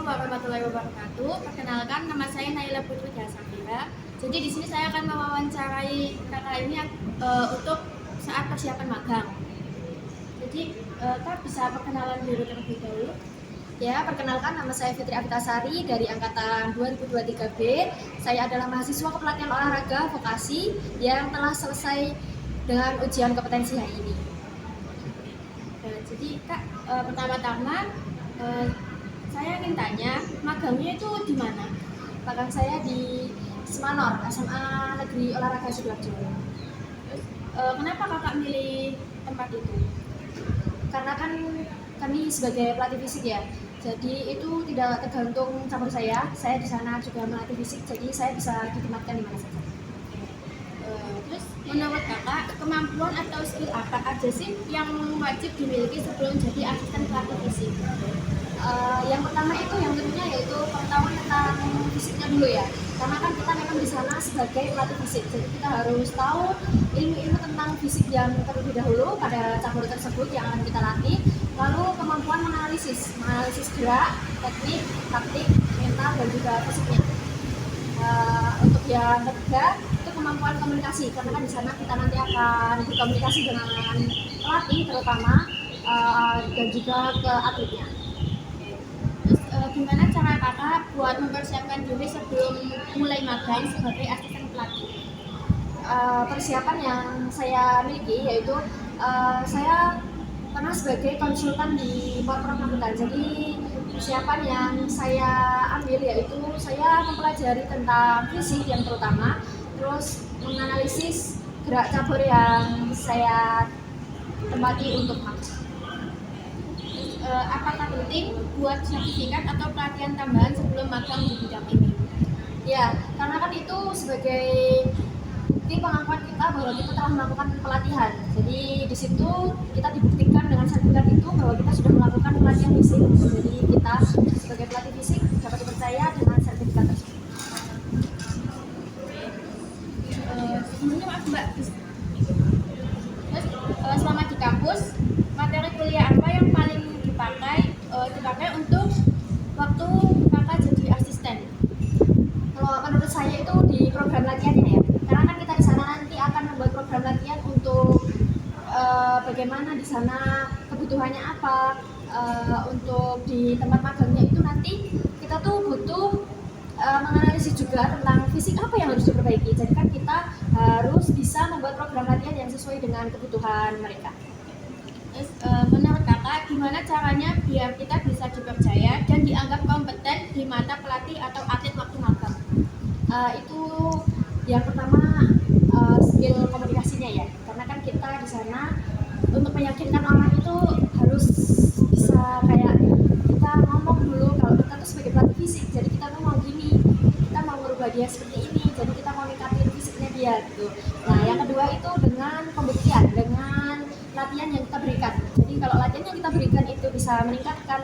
Assalamualaikum warahmatullahi wabarakatuh. Perkenalkan, nama saya Naila Putri Jasafira. Jadi di sini saya akan mewawancarai kakak ini untuk saat persiapan magang. Jadi kak bisa perkenalan dulu terlebih dahulu. Ya, perkenalkan nama saya Fitri Afitasari dari angkatan 2023B. Saya adalah mahasiswa kepelatihan olahraga vokasi yang telah selesai dengan ujian kompetensi hari ini. Jadi kak, pertama-tama saya ingin tanya, magangnya itu di mana? Magang saya di Semanor, SMA Negeri Olahraga Sidoarjo. Kenapa kakak milih tempat itu? Karena kan kami sebagai pelatih fisik ya, jadi itu tidak tergantung cabur saya di sana juga melatih fisik, jadi saya bisa ditempatkan di mana saja. Terus menurut kakak, kemampuan atau skill apa aja sih yang wajib dimiliki sebelum jadi asisten pelatih fisik? Yang pertama itu yang tentunya yaitu pengetahuan tentang fisiknya dulu ya, karena kan kita memang di sana sebagai pelatih fisik, jadi kita harus tahu ilmu-ilmu tentang fisik yang terlebih dahulu pada cabur tersebut yang akan kita latih. Lalu kemampuan menganalisis gerak, teknik, taktik, mental dan juga fisiknya. Untuk yang ketiga itu kemampuan komunikasi, karena kan di sana kita nanti akan berkomunikasi dengan pelatih terutama dan juga ke atletnya. Gimana cara kakak buat mempersiapkan diri sebelum mulai magang sebagai asisten pelatih? Persiapan yang saya miliki yaitu saya pernah sebagai konsultan di Porprov Magetan. Jadi persiapan yang saya ambil yaitu saya mempelajari tentang fisik yang terutama, terus menganalisis gerak cabur yang saya tempati untuk magang. Apakah penting buat sertifikat atau pelatihan tambahan sebelum magang di bidang ini? Ya, karena kan itu sebagai bukti pengakuan kita bahwa kita telah melakukan pelatihan. Jadi di situ kita dibuktikan dengan sertifikat itu bahwa kita sudah melakukan pelatihan fisik. Jadi kita sebagai pelatih fisik dapat dipercaya dengan sertifikat tersebut. Sebelumnya maaf mbak, terus selama di kampus materi kuliah apa yang paling dipakai untuk waktu kakak jadi asisten? Kalau menurut saya itu di program latihannya ya, karena kan kita di sana nanti akan membuat program latihan untuk bagaimana di sana kebutuhannya apa, untuk di tempat magangnya itu nanti kita tuh butuh menganalisis juga tentang fisik apa yang harus diperbaiki. Jadi kan kita harus bisa membuat program latihan yang sesuai dengan kebutuhan mereka. Terus menurut kakak gimana caranya biar kita bisa dipercaya dan dianggap kompeten di mata pelatih atau atlet waktu magang? Itu yang pertama skill komunikasinya ya, karena kan kita di sana untuk meyakinkan orang itu harus bisa kayak kita ngomong dulu kalau kita tuh sebagai pelatih fisik, jadi kita tuh mau gini, kita mau merubah dia seperti ini, jadi kita mau ningkatin fisiknya dia gitu. Nah yang kedua itu dengan pembuktian, dengan latihan yang kita berikan. Jadi kalau latihan yang kita berikan itu bisa meningkatkan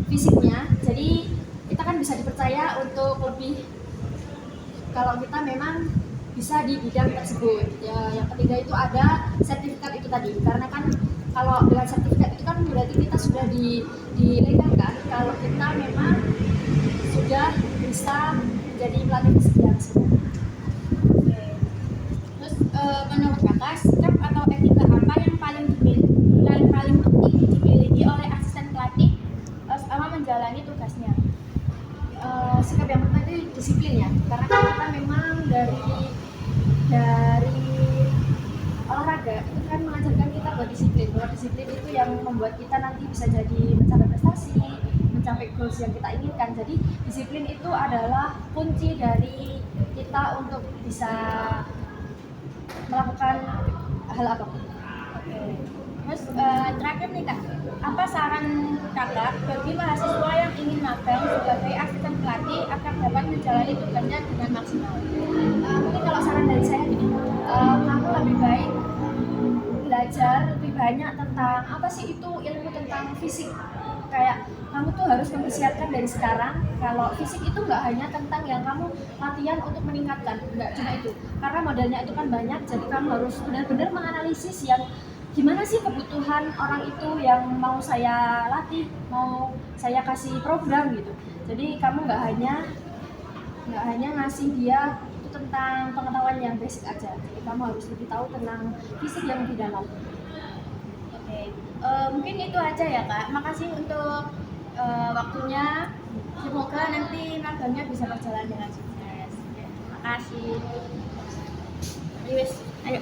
fisiknya, jadi kita kan bisa dipercaya untuk lebih kalau kita memang bisa di bidang tersebut. Ya, yang ketiga itu ada sertifikat itu tadi, karena kan kalau dengan sertifikat itu kan berarti kita sudah dilegalkan kalau kita memang sudah bisa jadi pelatih fisik yang sebenarnya. Terus menurut kakak sikap atau etika apa yang paling penting dimiliki oleh asisten pelatih selama menjalani tugasnya? Sikap yang pertama itu disiplin ya, karena kan kita memang dari olahraga itu kan mengajarkan kita buat disiplin, bahwa disiplin itu yang membuat kita nanti bisa jadi mencapai prestasi, mencapai goals yang kita inginkan. Jadi disiplin itu adalah kunci dari kita untuk bisa melakukan hal apapun. Terus terakhir nih kak, apa saran kakak bagi mahasiswa yang ingin magang sebagai asisten pelatih agar dapat menjalani tugasnya dengan maksimal? Mungkin kalau saran dari saya gini, kamu lebih baik belajar lebih banyak tentang apa sih itu ilmu tentang fisik. Kayak kamu tuh harus mempersiapkan dari sekarang. Kalau fisik itu nggak hanya tentang yang kamu latihan untuk meningkatkan, nggak cuma itu. Karena modelnya itu kan banyak, jadi kamu harus benar-benar menganalisis yang gimana sih kebutuhan orang itu yang mau saya latih, mau saya kasih program gitu. Jadi kamu nggak hanya ngasih dia itu tentang pengetahuan yang basic aja. Jadi kamu harus lebih tahu tentang fisik yang lebih dalam. Oke, mungkin itu aja ya Kak. Makasih untuk waktunya. Semoga nanti magangnya bisa berjalan dengan sukses. Makasih. Ayo, ayo.